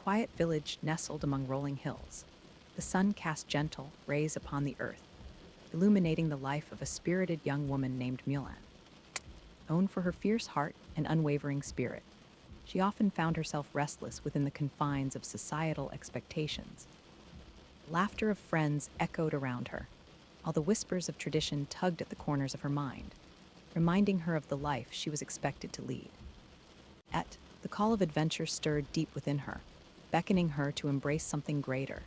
quiet village nestled among rolling hills. The sun cast gentle rays upon the earth, illuminating the life of a spirited young woman named Mulan. Known for her fierce heart and unwavering spirit, she often found herself restless within the confines of societal expectations. The laughter of friends echoed around her, while the whispers of tradition tugged at the corners of her mind, reminding her of the life she was expected to lead. Yet, the call of adventure stirred deep within her, beckoning her to embrace something greater.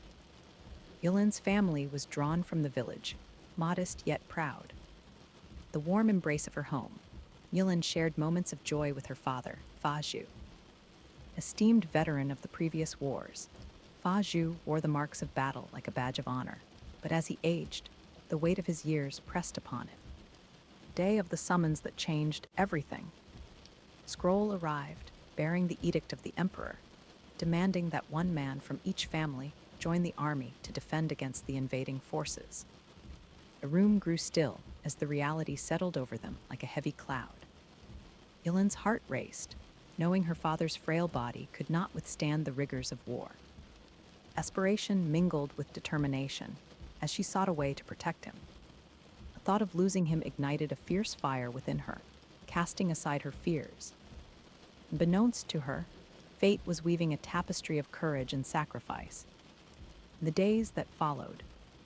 Yulin's family was drawn from the village, modest yet proud. The warm embrace of her home, Yulin shared moments of joy with her father, Fa Zhu. Esteemed veteran of the previous wars, Fa Zhu wore the marks of battle like a badge of honor, but as he aged, the weight of his years pressed upon him. Day of the summons that changed everything. Scroll arrived, bearing the edict of the emperor, demanding that one man from each family join the army to defend against the invading forces. The room grew still as the reality settled over them like a heavy cloud. Yulin's heart raced, knowing her father's frail body could not withstand the rigors of war. Aspiration mingled with determination as she sought a way to protect him. The thought of losing him ignited a fierce fire within her, casting aside her fears. Unbeknownst to her, fate was weaving a tapestry of courage and sacrifice. In the days that followed,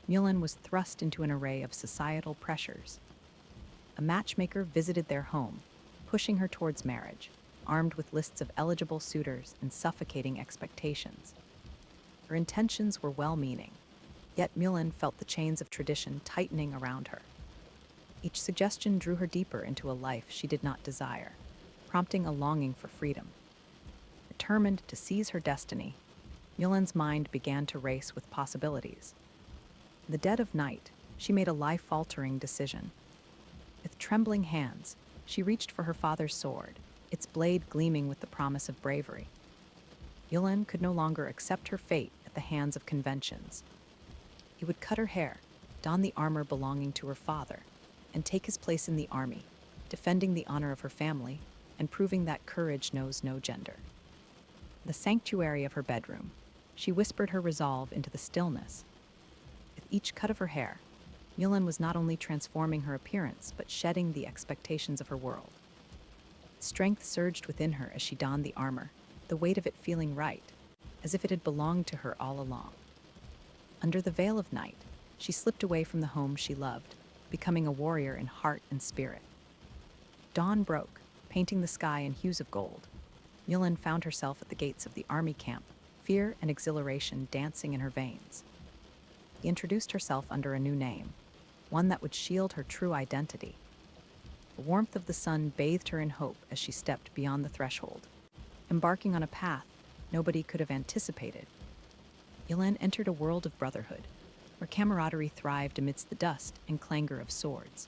Mulan was thrust into an array of societal pressures. A matchmaker visited their home, pushing her towards marriage, armed with lists of eligible suitors and suffocating expectations. Her intentions were well-meaning, yet Mulan felt the chains of tradition tightening around her. Each suggestion drew her deeper into a life she did not desire, prompting a longing for freedom. Determined to seize her destiny, Mulan's mind began to race with possibilities. In the dead of night, she made a life-altering decision. With trembling hands, she reached for her father's sword, its blade gleaming with the promise of bravery. Mulan could no longer accept her fate at the hands of conventions. He would cut her hair, don the armor belonging to her father, and take his place in the army, defending the honor of her family and proving that courage knows no gender. In the sanctuary of her bedroom, she whispered her resolve into the stillness. With each cut of her hair, Mulan was not only transforming her appearance but shedding the expectations of her world. Strength surged within her as she donned the armor, the weight of it feeling right, as if it had belonged to her all along. Under the veil of night, she slipped away from the home she loved, becoming a warrior in heart and spirit. Dawn broke, painting the sky in hues of gold. Mulan found herself at the gates of the army camp, fear and exhilaration dancing in her veins. She introduced herself under a new name, one that would shield her true identity. The warmth of the sun bathed her in hope as she stepped beyond the threshold, embarking on a path nobody could have anticipated. Mulan entered a world of brotherhood, where camaraderie thrived amidst the dust and clangor of swords.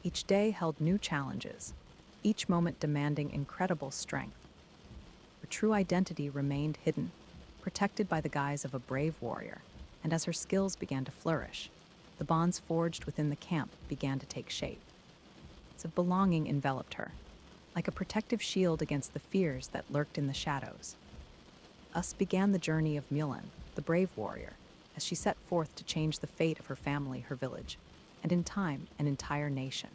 Each day held new challenges, each moment demanding incredible strength. Her true identity remained hidden, protected by the guise of a brave warrior, and as her skills began to flourish, the bonds forged within the camp began to take shape. A sense of belonging enveloped her, like a protective shield against the fears that lurked in the shadows. Thus began the journey of Mulan, the brave warrior, as she set forth to change the fate of her family, her village, and in time, an entire nation.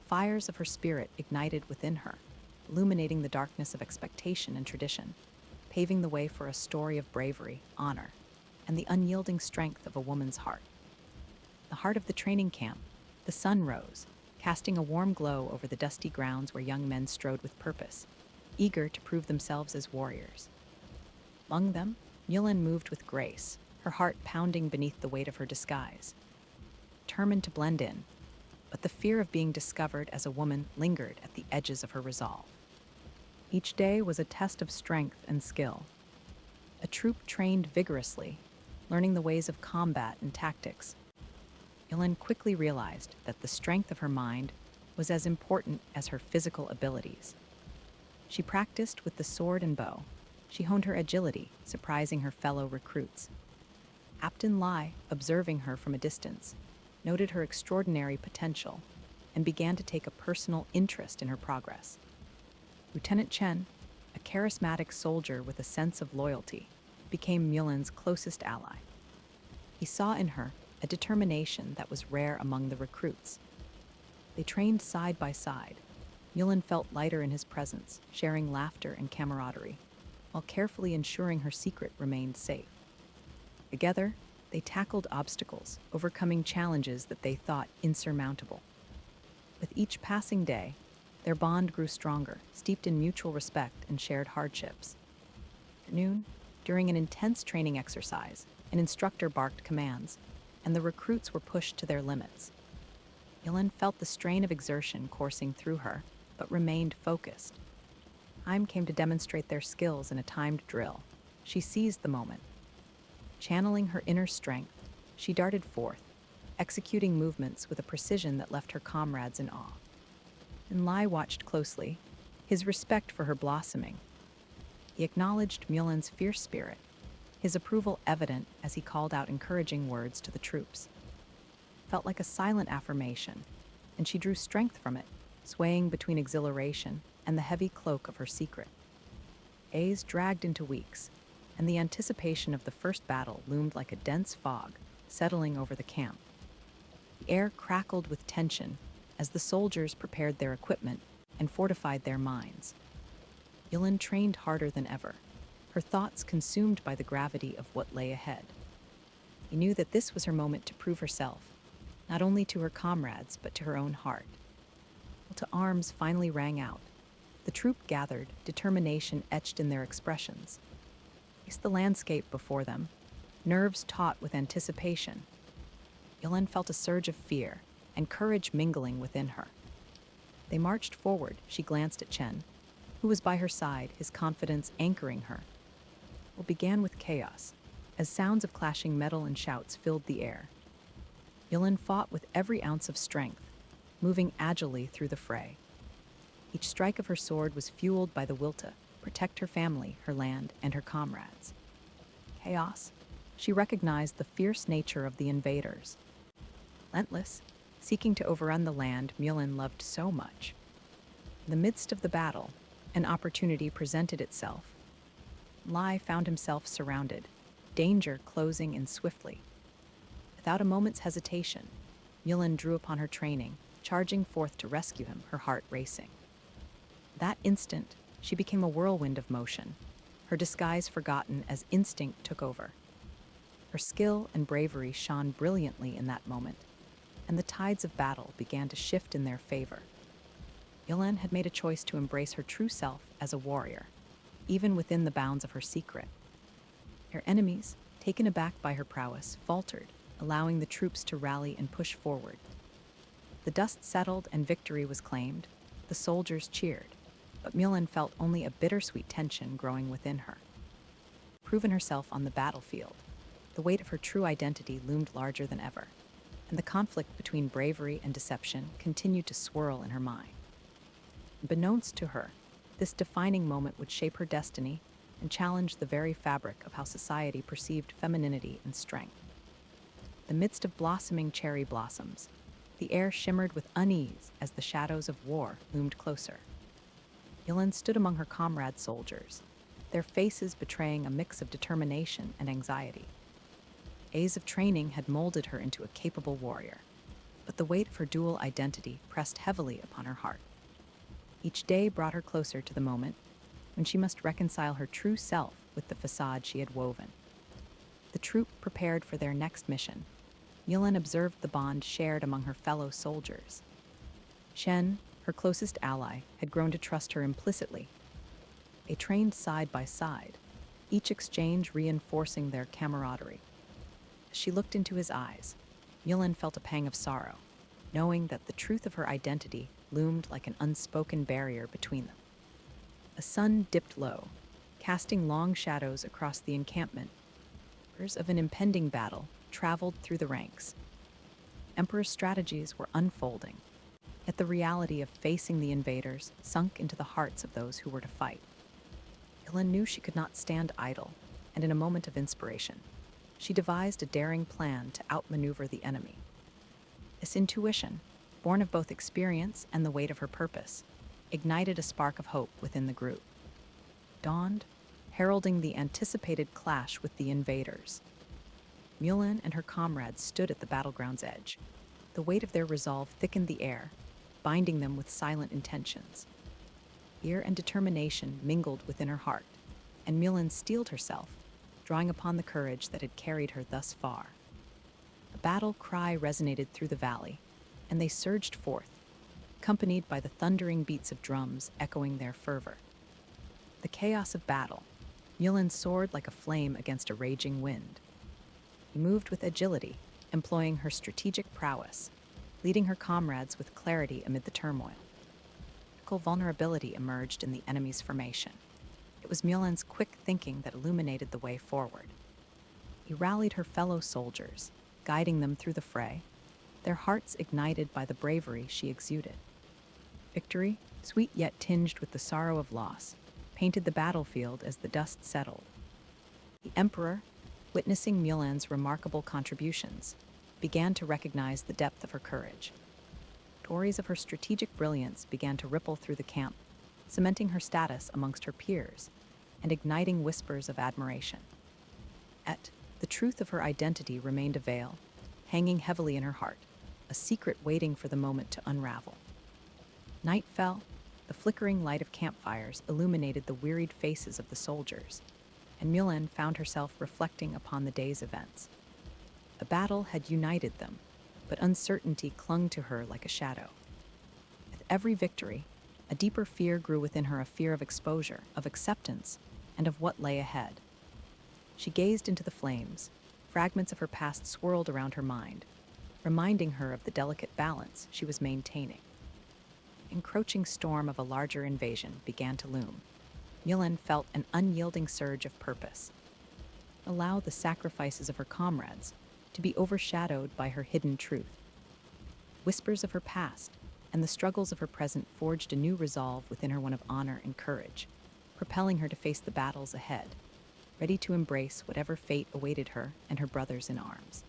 Fires of her spirit ignited within her, illuminating the darkness of expectation and tradition, paving the way for a story of bravery, honor, and the unyielding strength of a woman's heart. In the heart of the training camp, the sun rose, casting a warm glow over the dusty grounds where young men strode with purpose, eager to prove themselves as warriors. Among them, Mulan moved with grace, her heart pounding beneath the weight of her disguise. Determined to blend in, but the fear of being discovered as a woman lingered at the edges of her resolve. Each day was a test of strength and skill. A troop trained vigorously, learning the ways of combat and tactics. Mulan quickly realized that the strength of her mind was as important as her physical abilities. She practiced with the sword and bow. She honed her agility, surprising her fellow recruits. Captain Lai, observing her from a distance, noted her extraordinary potential and began to take a personal interest in her progress. Lieutenant Chen, a charismatic soldier with a sense of loyalty, became Mulan's closest ally. He saw in her a determination that was rare among the recruits. They trained side by side. Mulan felt lighter in his presence, sharing laughter and camaraderie, while carefully ensuring her secret remained safe. Together, they tackled obstacles, overcoming challenges that they thought insurmountable. With each passing day, their bond grew stronger, steeped in mutual respect and shared hardships. At noon, during an intense training exercise, an instructor barked commands, and the recruits were pushed to their limits. Mulan felt the strain of exertion coursing through her, but remained focused. Time came to demonstrate their skills in a timed drill. She seized the moment. Channeling her inner strength, she darted forth, executing movements with a precision that left her comrades in awe. And Lai watched closely, his respect for her blossoming. He acknowledged Mulan's fierce spirit, his approval evident as he called out encouraging words to the troops. It felt like a silent affirmation, and she drew strength from it, swaying between exhilaration and the heavy cloak of her secret. Days dragged into weeks, and the anticipation of the first battle loomed like a dense fog, settling over the camp. The air crackled with tension as the soldiers prepared their equipment and fortified their minds. Mulan trained harder than ever, her thoughts consumed by the gravity of what lay ahead. She knew that this was her moment to prove herself, not only to her comrades but to her own heart. Call to arms finally rang out. The troop gathered, determination etched in their expressions. They faced the landscape before them, nerves taut with anticipation. Mulan felt a surge of fear and courage mingling within her. They marched forward. She glanced at Chen, who was by her side, his confidence anchoring her. It began with chaos, as sounds of clashing metal and shouts filled the air. Mulan fought with every ounce of strength, moving agilely through the fray. Each strike of her sword was fueled by the will to protect her family, her land, and her comrades. Chaos, she recognized the fierce nature of the invaders. Relentless, seeking to overrun the land Mulan loved so much. In the midst of the battle, an opportunity presented itself. Lai found himself surrounded, danger closing in swiftly. Without a moment's hesitation, Mulan drew upon her training, charging forth to rescue him, her heart racing. That instant, she became a whirlwind of motion, her disguise forgotten as instinct took over. Her skill and bravery shone brilliantly in that moment, and the tides of battle began to shift in their favor. Mulan had made a choice to embrace her true self as a warrior, even within the bounds of her secret. Her enemies, taken aback by her prowess, faltered, allowing the troops to rally and push forward. The dust settled and victory was claimed. The soldiers cheered, but Mulan felt only a bittersweet tension growing within her. Proven herself on the battlefield, the weight of her true identity loomed larger than ever, and the conflict between bravery and deception continued to swirl in her mind. Unbeknownst to her, this defining moment would shape her destiny and challenge the very fabric of how society perceived femininity and strength. In the midst of blossoming cherry blossoms, the air shimmered with unease as the shadows of war loomed closer. Mulan stood among her comrade soldiers, their faces betraying a mix of determination and anxiety. Days of training had molded her into a capable warrior, but the weight of her dual identity pressed heavily upon her heart. Each day brought her closer to the moment when she must reconcile her true self with the facade she had woven. The troop prepared for their next mission. Mulan observed the bond shared among her fellow soldiers. Shen, her closest ally, had grown to trust her implicitly. They trained side by side, each exchange reinforcing their camaraderie. As she looked into his eyes, Mulan felt a pang of sorrow, knowing that the truth of her identity loomed like an unspoken barrier between them. The sun dipped low, casting long shadows across the encampment. Whispers of an impending battle traveled through the ranks. Emperor's strategies were unfolding, yet the reality of facing the invaders sunk into the hearts of those who were to fight. Mulan knew she could not stand idle, and in a moment of inspiration, she devised a daring plan to outmaneuver the enemy. This intuition, born of both experience and the weight of her purpose, ignited a spark of hope within the group. dawned, heralding the anticipated clash with the invaders. Mulan and her comrades stood at the battleground's edge. The weight of their resolve thickened the air, binding them with silent intentions. Fear and determination mingled within her heart, and Mulan steeled herself, drawing upon the courage that had carried her thus far. A battle cry resonated through the valley, and they surged forth, accompanied by the thundering beats of drums echoing their fervor. The chaos of battle, Mulan soared like a flame against a raging wind. He moved with agility, employing her strategic prowess, leading her comrades with clarity amid the turmoil. Vulnerability emerged in the enemy's formation. It was Mulan's quick thinking that illuminated the way forward. He rallied her fellow soldiers, guiding them through the fray, their hearts ignited by the bravery she exuded. Victory, sweet yet tinged with the sorrow of loss, painted the battlefield as the dust settled. The Emperor, witnessing Mulan's remarkable contributions, began to recognize the depth of her courage. Stories of her strategic brilliance began to ripple through the camp, cementing her status amongst her peers and igniting whispers of admiration. Yet, the truth of her identity remained a veil, hanging heavily in her heart, a secret waiting for the moment to unravel. Night fell, the flickering light of campfires illuminated the wearied faces of the soldiers, and Mulan found herself reflecting upon the day's events. The battle had united them, but uncertainty clung to her like a shadow. With every victory, a deeper fear grew within her, a fear of exposure, of acceptance, and of what lay ahead. She gazed into the flames. Fragments of her past swirled around her mind, reminding her of the delicate balance she was maintaining. The encroaching storm of a larger invasion began to loom. Mulan felt an unyielding surge of purpose. Allow the sacrifices of her comrades to be overshadowed by her hidden truth. Whispers of her past and the struggles of her present forged a new resolve within her, one of honor and courage, propelling her to face the battles ahead, ready to embrace whatever fate awaited her and her brothers in arms.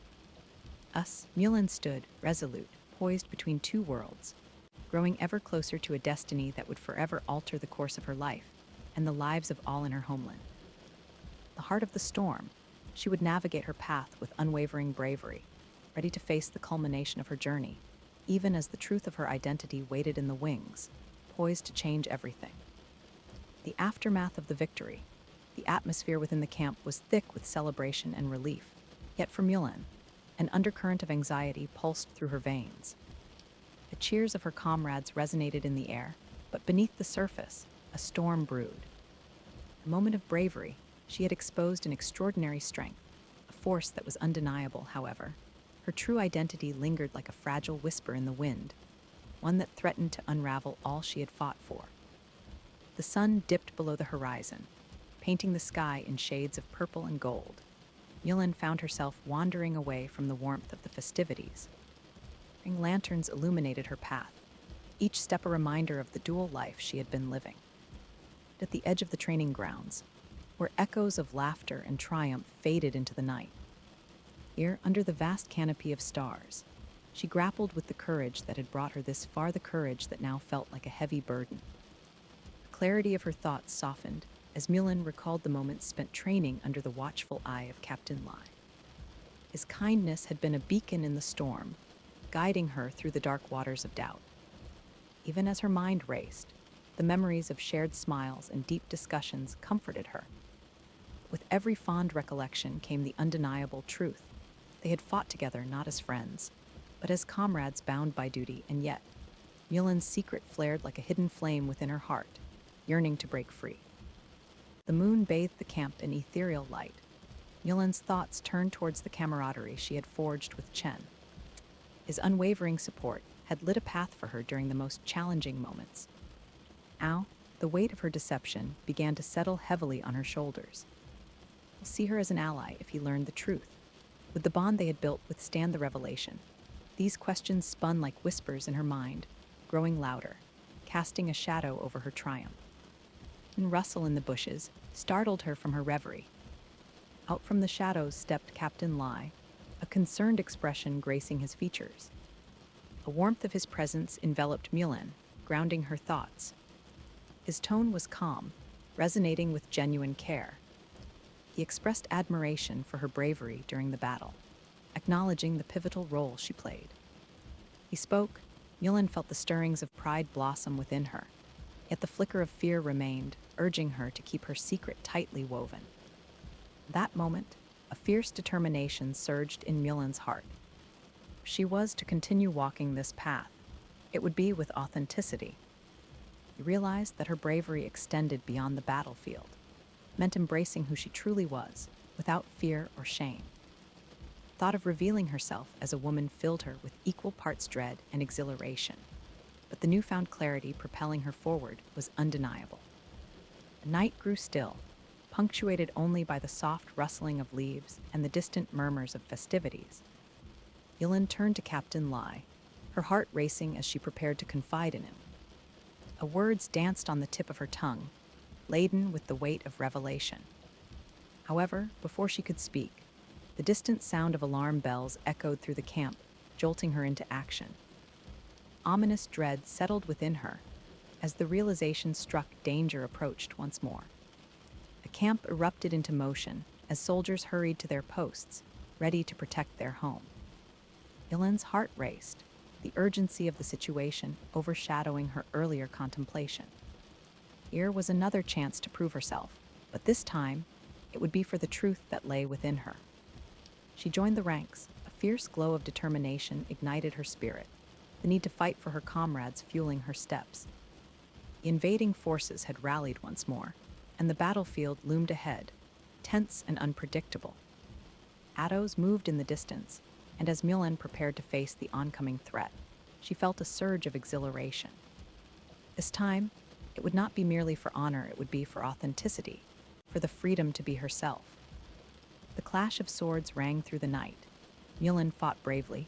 Thus, Mulan stood, resolute, poised between two worlds, growing ever closer to a destiny that would forever alter the course of her life and the lives of all in her homeland. The heart of the storm, she would navigate her path with unwavering bravery, ready to face the culmination of her journey, even as the truth of her identity waited in the wings, poised to change everything. The aftermath of the victory, the atmosphere within the camp was thick with celebration and relief, yet for Mulan, an undercurrent of anxiety pulsed through her veins. The cheers of her comrades resonated in the air, but beneath the surface, a storm brewed. A moment of bravery, she had exposed an extraordinary strength, a force that was undeniable, however. Her true identity lingered like a fragile whisper in the wind, one that threatened to unravel all she had fought for. The sun dipped below the horizon, painting the sky in shades of purple and gold. Mulan found herself wandering away from the warmth of the festivities. Ring lanterns illuminated her path, each step a reminder of the dual life she had been living. At the edge of the training grounds, where echoes of laughter and triumph faded into the night. Here, under the vast canopy of stars, she grappled with the courage that had brought her this far, the courage that now felt like a heavy burden. The clarity of her thoughts softened as Mulan recalled the moments spent training under the watchful eye of Captain Lai. His kindness had been a beacon in the storm, guiding her through the dark waters of doubt. Even as her mind raced, the memories of shared smiles and deep discussions comforted her. With every fond recollection came the undeniable truth. They had fought together not as friends, but as comrades bound by duty, and yet, Mulan's secret flared like a hidden flame within her heart, yearning to break free. The moon bathed the camp in ethereal light. Mulan's thoughts turned towards the camaraderie she had forged with Chen. His unwavering support had lit a path for her during the most challenging moments. Now, the weight of her deception began to settle heavily on her shoulders. He'll see her as an ally if he learned the truth. Would the bond they had built withstand the revelation? These questions spun like whispers in her mind, growing louder, casting a shadow over her triumph. A rustle in the bushes startled her from her reverie. Out from the shadows stepped Captain Lai, a concerned expression gracing his features. The warmth of his presence enveloped Mulan, grounding her thoughts. His tone was calm, resonating with genuine care. He expressed admiration for her bravery during the battle, acknowledging the pivotal role she played. He spoke, Mulan felt the stirrings of pride blossom within her, yet the flicker of fear remained, urging her to keep her secret tightly woven. That moment, a fierce determination surged in Mulan's heart. If she was to continue walking this path, it would be with authenticity. He realized that her bravery extended beyond the battlefield, meant embracing who she truly was, without fear or shame. Thought of revealing herself as a woman filled her with equal parts dread and exhilaration, but the newfound clarity propelling her forward was undeniable. The night grew still, punctuated only by the soft rustling of leaves and the distant murmurs of festivities. Mulan turned to Captain Lai, her heart racing as she prepared to confide in him. Words danced on the tip of her tongue, laden with the weight of revelation. However, before she could speak, the distant sound of alarm bells echoed through the camp, jolting her into action. Ominous dread settled within her as the realization struck danger approached once more. The camp erupted into motion as soldiers hurried to their posts, ready to protect their home. Mulan's heart raced, the urgency of the situation overshadowing her earlier contemplation. Here was another chance to prove herself, but this time, it would be for the truth that lay within her. She joined the ranks, a fierce glow of determination ignited her spirit, the need to fight for her comrades fueling her steps. The invading forces had rallied once more, and the battlefield loomed ahead, tense and unpredictable. Shadows moved in the distance, and as Mulan prepared to face the oncoming threat, she felt a surge of exhilaration. This time, it would not be merely for honor, it would be for authenticity, for the freedom to be herself. The clash of swords rang through the night. Mulan fought bravely,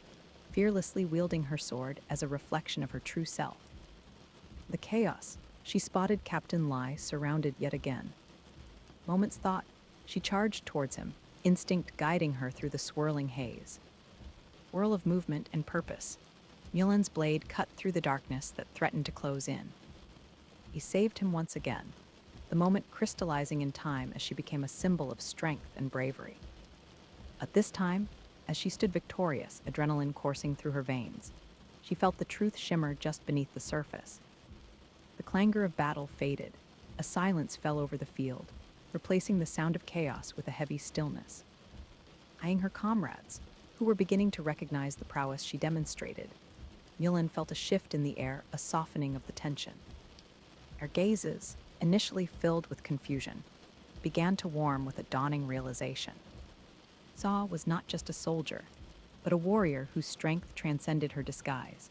fearlessly wielding her sword as a reflection of her true self. The chaos, she spotted Captain Lai surrounded yet again. Moments thought, she charged towards him, instinct guiding her through the swirling haze. Whirl of movement and purpose, Mulan's blade cut through the darkness that threatened to close in. He saved him once again, the moment crystallizing in time as she became a symbol of strength and bravery. But this time, as she stood victorious, adrenaline coursing through her veins, she felt the truth shimmer just beneath the surface. The clangor of battle faded, a silence fell over the field, replacing the sound of chaos with a heavy stillness. Eyeing her comrades, who were beginning to recognize the prowess she demonstrated, Mulan felt a shift in the air, a softening of the tension. Their gazes, initially filled with confusion, began to warm with a dawning realization. Saw was not just a soldier, but a warrior whose strength transcended her disguise.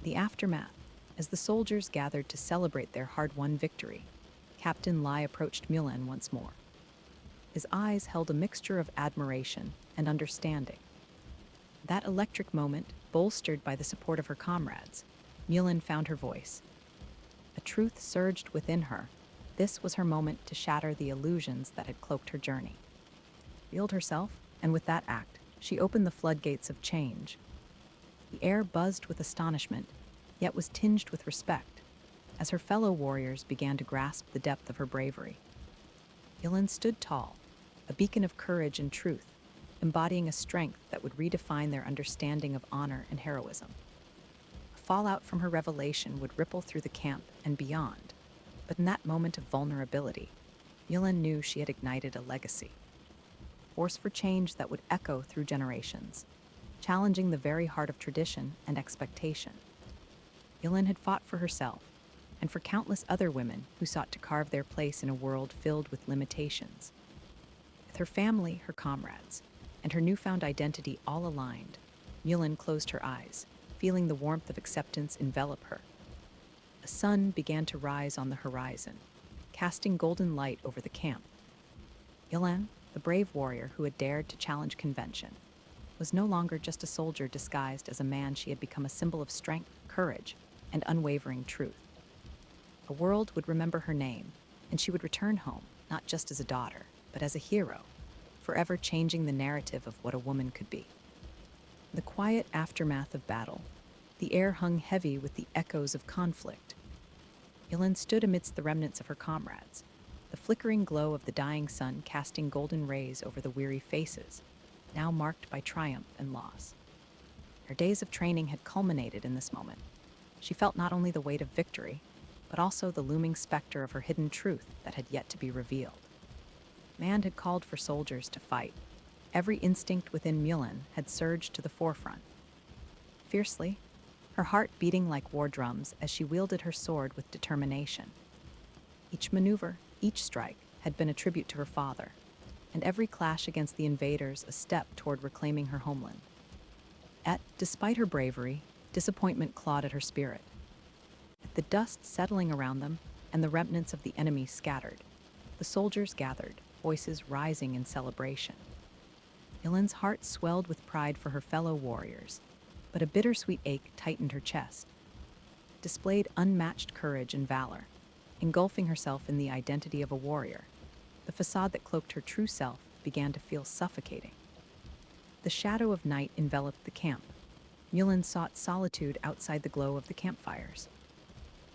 The aftermath, as the soldiers gathered to celebrate their hard-won victory, Captain Lai approached Mulan once more. His eyes held a mixture of admiration and understanding. That electric moment, bolstered by the support of her comrades, Mulan found her voice. A truth surged within her. This was her moment to shatter the illusions that had cloaked her journey. Revealed herself, and with that act, she opened the floodgates of change. The air buzzed with astonishment, yet was tinged with respect, as her fellow warriors began to grasp the depth of her bravery. Mulan stood tall, a beacon of courage and truth, embodying a strength that would redefine their understanding of honor and heroism. A fallout from her revelation would ripple through the camp and beyond, but in that moment of vulnerability, Mulan knew she had ignited a legacy. A force for change that would echo through generations, challenging the very heart of tradition and expectation. Mulan had fought for herself, and for countless other women who sought to carve their place in a world filled with limitations. With her family, her comrades, and her newfound identity all aligned, Mulan closed her eyes, feeling the warmth of acceptance envelop her. The sun began to rise on the horizon, casting golden light over the camp. Mulan, the brave warrior who had dared to challenge convention, was no longer just a soldier disguised as a man. She had become a symbol of strength, courage, and unwavering truth. The world would remember her name, and she would return home, not just as a daughter, but as a hero, forever changing the narrative of what a woman could be. The quiet aftermath of battle, the air hung heavy with the echoes of conflict. Mulan stood amidst the remnants of her comrades, the flickering glow of the dying sun casting golden rays over the weary faces, now marked by triumph and loss. Her days of training had culminated in this moment. She felt not only the weight of victory, but also the looming specter of her hidden truth that had yet to be revealed. Command had called for soldiers to fight. Every instinct within Mulan had surged to the forefront. Fiercely, her heart beating like war drums as she wielded her sword with determination. Each maneuver, each strike, had been a tribute to her father, and every clash against the invaders a step toward reclaiming her homeland. Yet, despite her bravery, disappointment clawed at her spirit. With the dust settling around them and the remnants of the enemy scattered, the soldiers gathered, voices rising in celebration. Mulan's heart swelled with pride for her fellow warriors, but a bittersweet ache tightened her chest. Displayed unmatched courage and valor, engulfing herself in the identity of a warrior. The facade that cloaked her true self began to feel suffocating. The shadow of night enveloped the camp. Mulan sought solitude outside the glow of the campfires.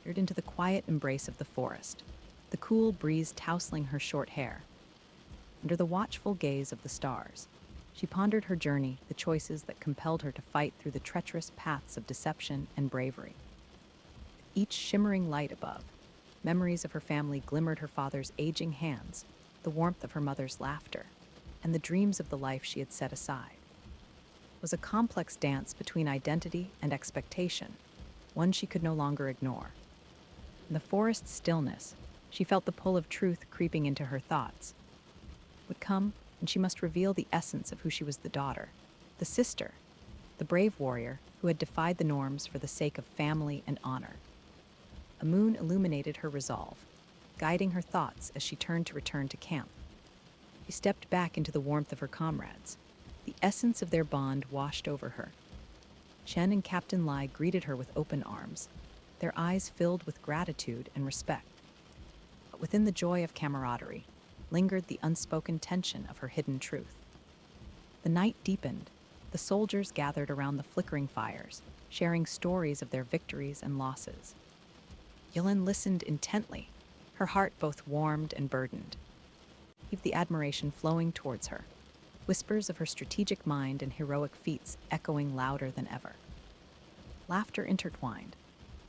Peered into the quiet embrace of the forest, the cool breeze tousling her short hair. Under the watchful gaze of the stars, she pondered her journey, the choices that compelled her to fight through the treacherous paths of deception and bravery. With each shimmering light above, memories of her family glimmered her father's aging hands, the warmth of her mother's laughter, and the dreams of the life she had set aside. It was a complex dance between identity and expectation, one she could no longer ignore. In the forest's stillness, she felt the pull of truth creeping into her thoughts. It would come, and she must reveal the essence of who she was: the daughter, the sister, the brave warrior who had defied the norms for the sake of family and honor. A moon illuminated her resolve, guiding her thoughts as she turned to return to camp. She stepped back into the warmth of her comrades. The essence of their bond washed over her. Chen and Captain Lai greeted her with open arms, their eyes filled with gratitude and respect. But within the joy of camaraderie lingered the unspoken tension of her hidden truth. The night deepened. The soldiers gathered around the flickering fires, sharing stories of their victories and losses. Mulan listened intently, her heart both warmed and burdened. The admiration flowing towards her, whispers of her strategic mind and heroic feats echoing louder than ever. Laughter intertwined.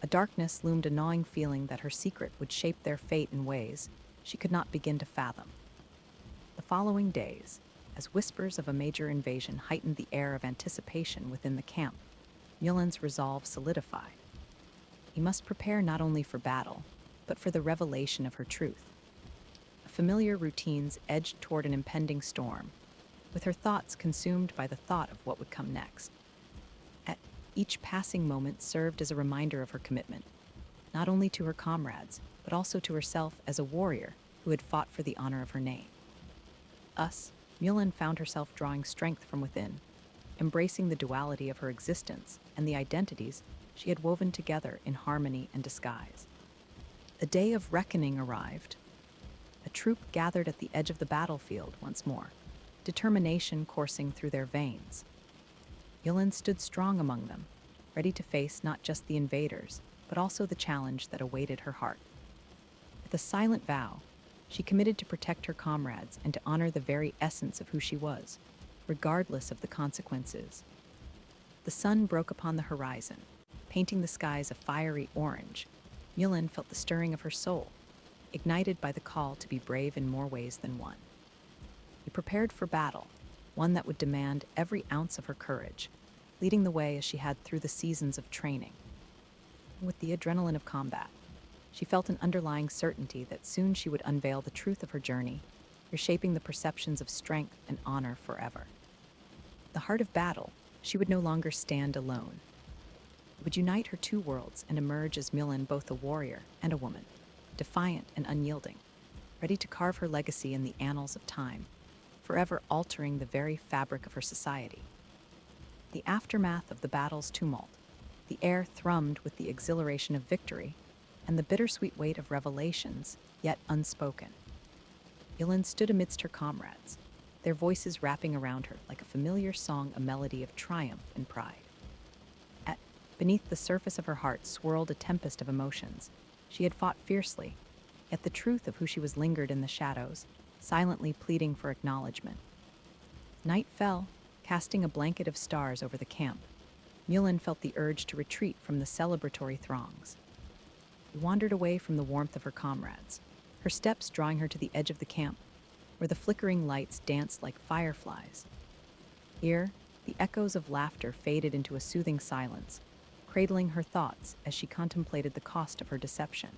A darkness loomed, a gnawing feeling that her secret would shape their fate in ways she could not begin to fathom. The following days, as whispers of a major invasion heightened the air of anticipation within the camp, Mulan's resolve solidified. He must prepare not only for battle, but for the revelation of her truth. Familiar routines edged toward an impending storm, with her thoughts consumed by the thought of what would come next. At each passing moment served as a reminder of her commitment, not only to her comrades, but also to herself as a warrior who had fought for the honor of her name. Thus, Mulan found herself drawing strength from within, embracing the duality of her existence and the identities she had woven together in harmony and disguise. The day of reckoning arrived. A troop gathered at the edge of the battlefield once more, determination coursing through their veins. Mulan stood strong among them, ready to face not just the invaders, but also the challenge that awaited her heart. With a silent vow, she committed to protect her comrades and to honor the very essence of who she was, regardless of the consequences. The sun broke upon the horizon, painting the skies a fiery orange. Mulan felt the stirring of her soul, ignited by the call to be brave in more ways than one. She prepared for battle, one that would demand every ounce of her courage, leading the way as she had through the seasons of training. With the adrenaline of combat, she felt an underlying certainty that soon she would unveil the truth of her journey, reshaping the perceptions of strength and honor forever. In the heart of battle, she would no longer stand alone. It would unite her two worlds and emerge as Mulan, both a warrior and a woman, defiant and unyielding, ready to carve her legacy in the annals of time, forever altering the very fabric of her society. The aftermath of the battle's tumult, the air thrummed with the exhilaration of victory and the bittersweet weight of revelations, yet unspoken. Mulan stood amidst her comrades, their voices wrapping around her like a familiar song, a melody of triumph and pride. Beneath the surface of her heart swirled a tempest of emotions. She had fought fiercely, yet the truth of who she was lingered in the shadows, silently pleading for acknowledgement. Night fell, casting a blanket of stars over the camp. Mulan felt the urge to retreat from the celebratory throngs. She wandered away from the warmth of her comrades, her steps drawing her to the edge of the camp, where the flickering lights danced like fireflies. Here, the echoes of laughter faded into a soothing silence, cradling her thoughts as she contemplated the cost of her deception.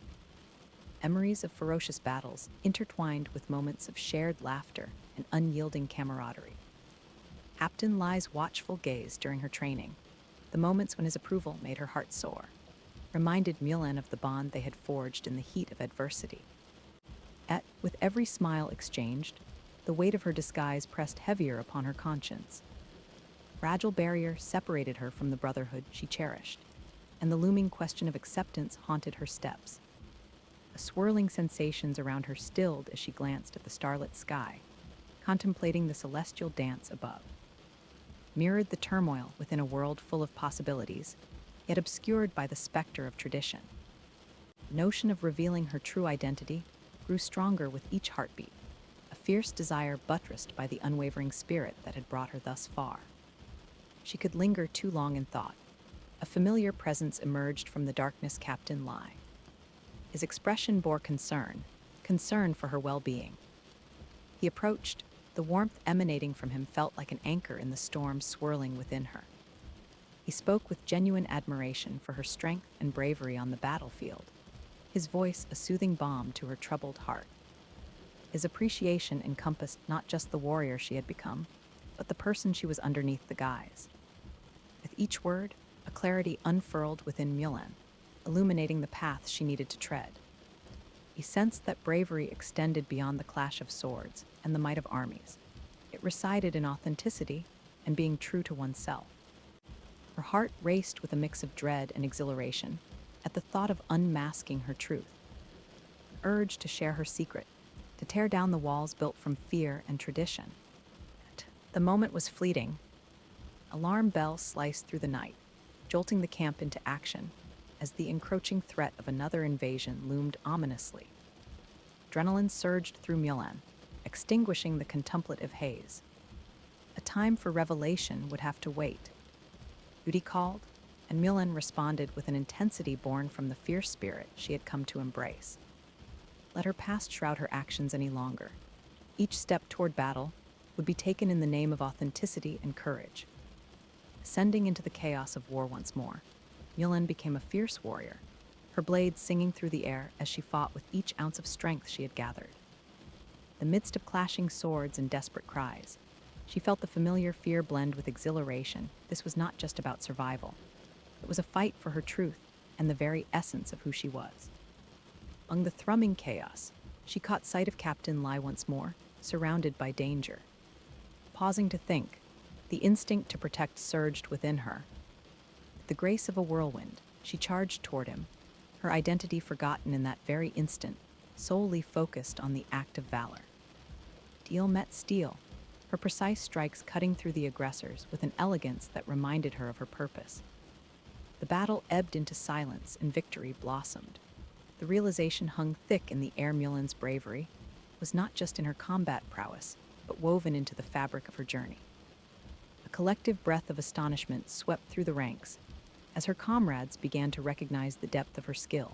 Memories of ferocious battles intertwined with moments of shared laughter and unyielding camaraderie. Captain Lai's watchful gaze during her training, the moments when his approval made her heart soar, reminded Mulan of the bond they had forged in the heat of adversity. Yet, with every smile exchanged, the weight of her disguise pressed heavier upon her conscience. A fragile barrier separated her from the brotherhood she cherished, and the looming question of acceptance haunted her steps. The swirling sensations around her stilled as she glanced at the starlit sky, contemplating the celestial dance above. Mirrored the turmoil within a world full of possibilities, yet obscured by the specter of tradition. The notion of revealing her true identity grew stronger with each heartbeat, a fierce desire buttressed by the unwavering spirit that had brought her thus far. She could linger too long in thought. A familiar presence emerged from the darkness. Captain Lai. His expression bore concern for her well-being. He approached, the warmth emanating from him felt like an anchor in the storm swirling within her. He spoke with genuine admiration for her strength and bravery on the battlefield, his voice a soothing balm to her troubled heart. His appreciation encompassed not just the warrior she had become, but the person she was underneath the guise. With each word, a clarity unfurled within Mulan, illuminating the path she needed to tread. He sensed that bravery extended beyond the clash of swords and the might of armies. It resided in authenticity and being true to oneself. Her heart raced with a mix of dread and exhilaration at the thought of unmasking her truth. An urge to share her secret, to tear down the walls built from fear and tradition. The moment was fleeting. Alarm bells sliced through the night, jolting the camp into action as the encroaching threat of another invasion loomed ominously. Adrenaline surged through Mulan, extinguishing the contemplative haze. A time for revelation would have to wait. Duty called, and Mulan responded with an intensity born from the fierce spirit she had come to embrace. Let her past shroud her actions any longer. Each step toward battle would be taken in the name of authenticity and courage. Ascending into the chaos of war once more, Mulan became a fierce warrior, her blades singing through the air as she fought with each ounce of strength she had gathered. In the midst of clashing swords and desperate cries, she felt the familiar fear blend with exhilaration. This was not just about survival. It was a fight for her truth and the very essence of who she was. Among the thrumming chaos, she caught sight of Captain Lai once more, surrounded by danger. Pausing to think, the instinct to protect surged within her. With the grace of a whirlwind, she charged toward him, her identity forgotten in that very instant, solely focused on the act of valor. Steel met steel, her precise strikes cutting through the aggressors with an elegance that reminded her of her purpose. The battle ebbed into silence and victory blossomed. The realization hung thick in the air. Mulan's bravery was not just in her combat prowess, but woven into the fabric of her journey. A collective breath of astonishment swept through the ranks as her comrades began to recognize the depth of her skill.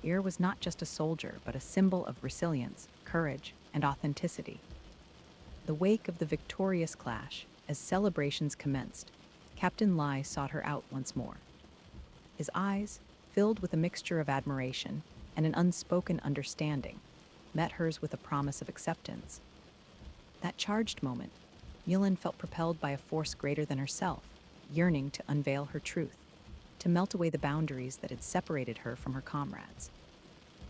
Here was not just a soldier, but a symbol of resilience, courage, and authenticity. The wake of the victorious clash, as celebrations commenced, Captain Lai sought her out once more. His eyes, filled with a mixture of admiration and an unspoken understanding, met hers with a promise of acceptance. That charged moment, Mulan felt propelled by a force greater than herself, yearning to unveil her truth, to melt away the boundaries that had separated her from her comrades.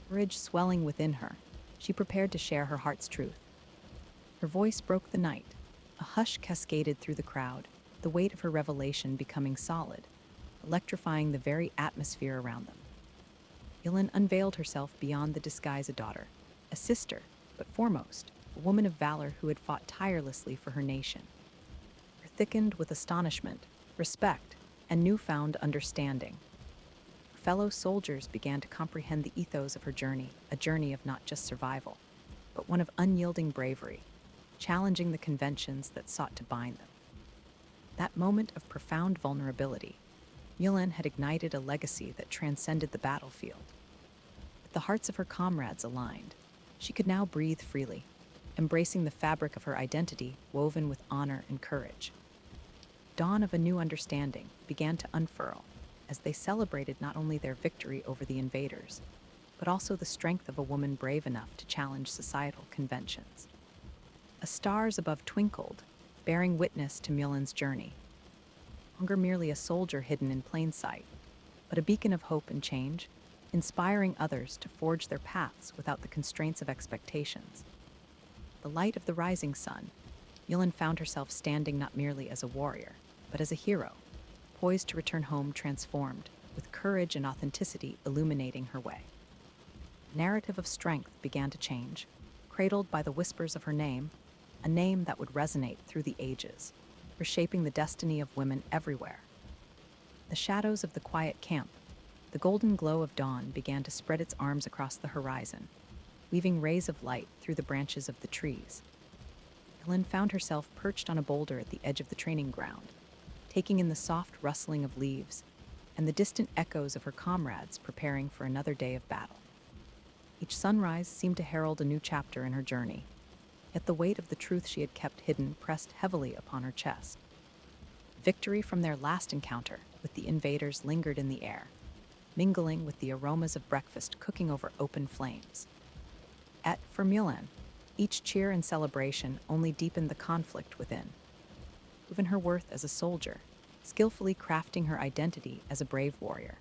Courage swelling within her, she prepared to share her heart's truth. Her voice broke the night. A hush cascaded through the crowd, the weight of her revelation becoming solid, electrifying the very atmosphere around them. Mulan unveiled herself beyond the disguise: a daughter, a sister, but foremost, a woman of valor who had fought tirelessly for her nation. Her thickened with astonishment, respect, and newfound understanding. Her fellow soldiers began to comprehend the ethos of her journey, a journey of not just survival, but one of unyielding bravery, challenging the conventions that sought to bind them. That moment of profound vulnerability, Mulan had ignited a legacy that transcended the battlefield. With the hearts of her comrades aligned, she could now breathe freely, embracing the fabric of her identity woven with honor and courage. Dawn of a new understanding began to unfurl as they celebrated not only their victory over the invaders, but also the strength of a woman brave enough to challenge societal conventions. As stars above twinkled, bearing witness to Mulan's journey. No longer merely a soldier hidden in plain sight, but a beacon of hope and change, inspiring others to forge their paths without the constraints of expectations. The light of the rising sun, Mulan found herself standing not merely as a warrior, but as a hero, poised to return home transformed, with courage and authenticity illuminating her way. The narrative of strength began to change, cradled by the whispers of her name, a name that would resonate through the ages, reshaping the destiny of women everywhere. The shadows of the quiet camp, the golden glow of dawn began to spread its arms across the horizon, weaving rays of light through the branches of the trees. Mulan found herself perched on a boulder at the edge of the training ground, taking in the soft rustling of leaves and the distant echoes of her comrades preparing for another day of battle. Each sunrise seemed to herald a new chapter in her journey, yet the weight of the truth she had kept hidden pressed heavily upon her chest. Victory from their last encounter with the invaders lingered in the air, mingling with the aromas of breakfast cooking over open flames. Yet, for Mulan, each cheer and celebration only deepened the conflict within. Proven her worth as a soldier, skillfully crafting her identity as a brave warrior.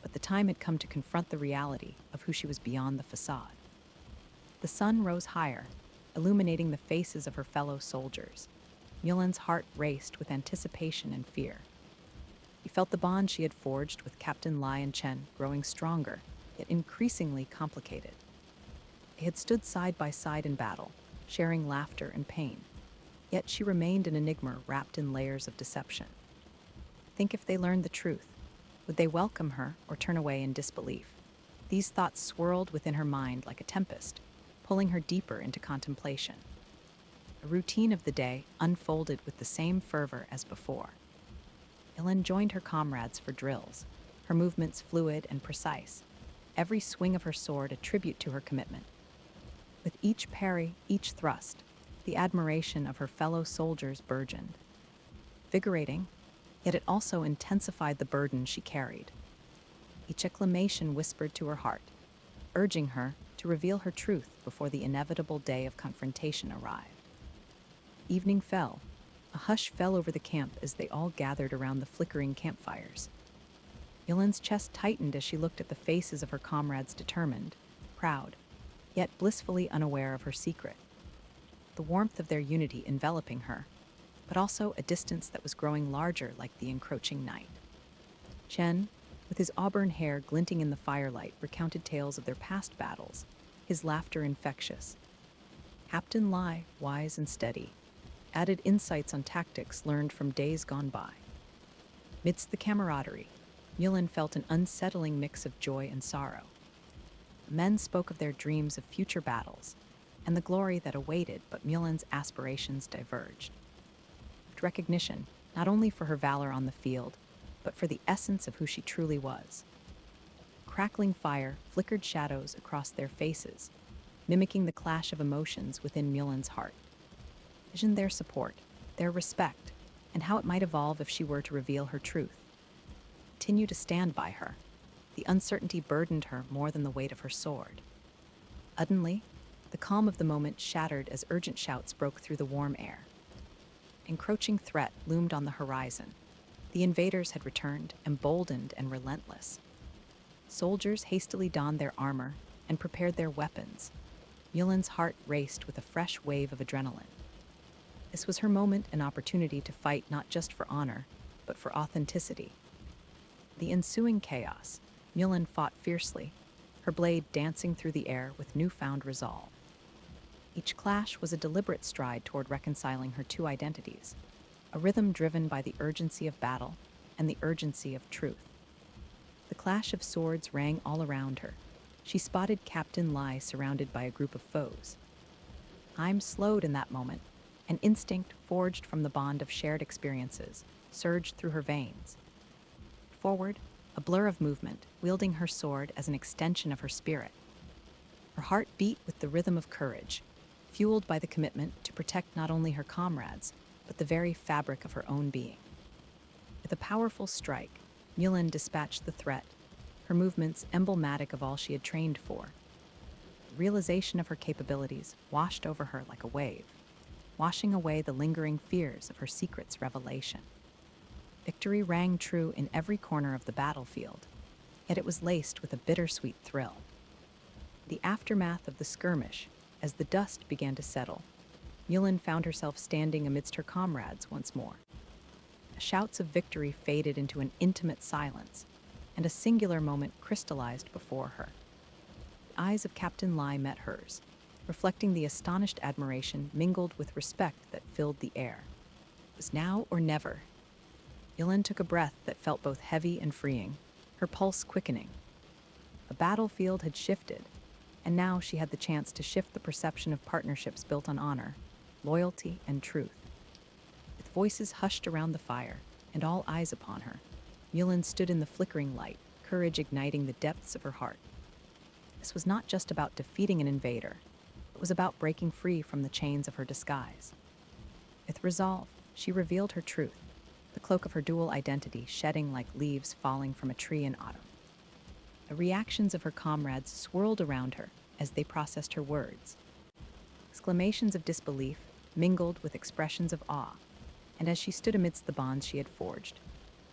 But the time had come to confront the reality of who she was beyond the facade. The sun rose higher, illuminating the faces of her fellow soldiers. Mulan's heart raced with anticipation and fear. She felt the bond she had forged with Captain Lai and Chen growing stronger, yet increasingly complicated. They had stood side by side in battle, sharing laughter and pain. Yet she remained an enigma wrapped in layers of deception. Think if they learned the truth, would they welcome her or turn away in disbelief? These thoughts swirled within her mind like a tempest, pulling her deeper into contemplation. The routine of the day unfolded with the same fervor as before. Mulan joined her comrades for drills, her movements fluid and precise, every swing of her sword a tribute to her commitment. With each parry, each thrust, the admiration of her fellow soldiers burgeoned. Invigorating, yet it also intensified the burden she carried. Each exclamation whispered to her heart, urging her to reveal her truth before the inevitable day of confrontation arrived. Evening fell. A hush fell over the camp as they all gathered around the flickering campfires. Mulan's chest tightened as she looked at the faces of her comrades, determined, proud, yet blissfully unaware of her secret. The warmth of their unity enveloping her, but also a distance that was growing larger like the encroaching night. Chen, with his auburn hair glinting in the firelight, recounted tales of their past battles, his laughter infectious. Captain Lai, wise and steady, added insights on tactics learned from days gone by. Amidst the camaraderie, Mulan felt an unsettling mix of joy and sorrow. Men spoke of their dreams of future battles and the glory that awaited, but Mulan's aspirations diverged. With recognition, not only for her valor on the field, but for the essence of who she truly was. Crackling fire flickered shadows across their faces, mimicking the clash of emotions within Mulan's heart. Vision their support, their respect, and how it might evolve if she were to reveal her truth. Continue to stand by her. The uncertainty burdened her more than the weight of her sword. Suddenly, the calm of the moment shattered as urgent shouts broke through the warm air. Encroaching threat loomed on the horizon. The invaders had returned, emboldened and relentless. Soldiers hastily donned their armor and prepared their weapons. Mulan's heart raced with a fresh wave of adrenaline. This was her moment and opportunity to fight not just for honor, but for authenticity. The ensuing chaos, Mulan fought fiercely, her blade dancing through the air with newfound resolve. Each clash was a deliberate stride toward reconciling her two identities, a rhythm driven by the urgency of battle and the urgency of truth. The clash of swords rang all around her. She spotted Captain Lai surrounded by a group of foes. Time slowed in that moment. An instinct forged from the bond of shared experiences surged through her veins. Forward, a blur of movement, wielding her sword as an extension of her spirit. Her heart beat with the rhythm of courage, fueled by the commitment to protect not only her comrades, but the very fabric of her own being. With a powerful strike, Mulan dispatched the threat, her movements emblematic of all she had trained for. The realization of her capabilities washed over her like a wave, washing away the lingering fears of her secret's revelation. Victory rang true in every corner of the battlefield, yet it was laced with a bittersweet thrill. The aftermath of the skirmish, as the dust began to settle, Mulan found herself standing amidst her comrades once more. The shouts of victory faded into an intimate silence, and a singular moment crystallized before her. The eyes of Captain Lai met hers, reflecting the astonished admiration mingled with respect that filled the air. It was now or never. Mulan took a breath that felt both heavy and freeing, her pulse quickening. The battlefield had shifted, and now she had the chance to shift the perception of partnerships built on honor, loyalty, and truth. With voices hushed around the fire and all eyes upon her, Mulan stood in the flickering light, courage igniting the depths of her heart. This was not just about defeating an invader, it was about breaking free from the chains of her disguise. With resolve, she revealed her truth, the cloak of her dual identity shedding like leaves falling from a tree in autumn. The reactions of her comrades swirled around her as they processed her words. Exclamations of disbelief mingled with expressions of awe, and as she stood amidst the bonds she had forged,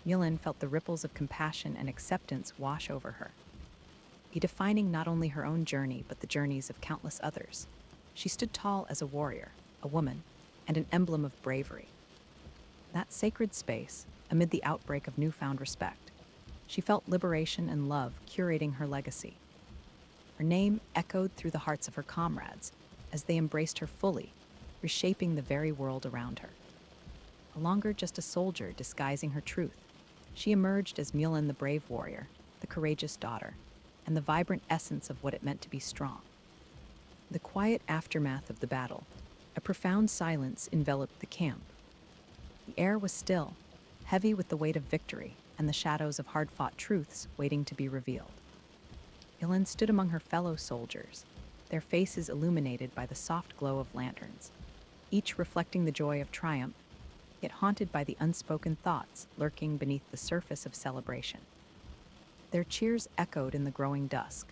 Mulan felt the ripples of compassion and acceptance wash over her. Defining not only her own journey but the journeys of countless others, she stood tall as a warrior, a woman, and an emblem of bravery. In that sacred space, amid the outbreak of newfound respect, she felt liberation and love curating her legacy. Her name echoed through the hearts of her comrades as they embraced her fully, reshaping the very world around her. No longer just a soldier disguising her truth, she emerged as Mulan the brave warrior, the courageous daughter, and the vibrant essence of what it meant to be strong. The quiet aftermath of the battle, a profound silence enveloped the camp. The air was still, heavy with the weight of victory and the shadows of hard-fought truths waiting to be revealed. Mulan stood among her fellow soldiers, their faces illuminated by the soft glow of lanterns, each reflecting the joy of triumph, yet haunted by the unspoken thoughts lurking beneath the surface of celebration. Their cheers echoed in the growing dusk.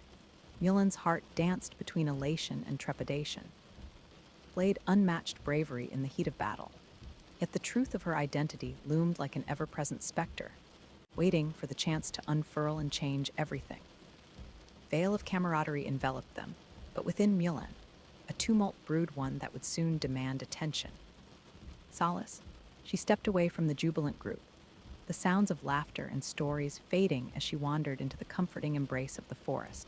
Mulan's heart danced between elation and trepidation. Played unmatched bravery in the heat of battle, yet the truth of her identity loomed like an ever-present specter, waiting for the chance to unfurl and change everything. A veil of camaraderie enveloped them, but within Mulan, a tumult brewed, one that would soon demand attention. Solace, she stepped away from the jubilant group, the sounds of laughter and stories fading as she wandered into the comforting embrace of the forest.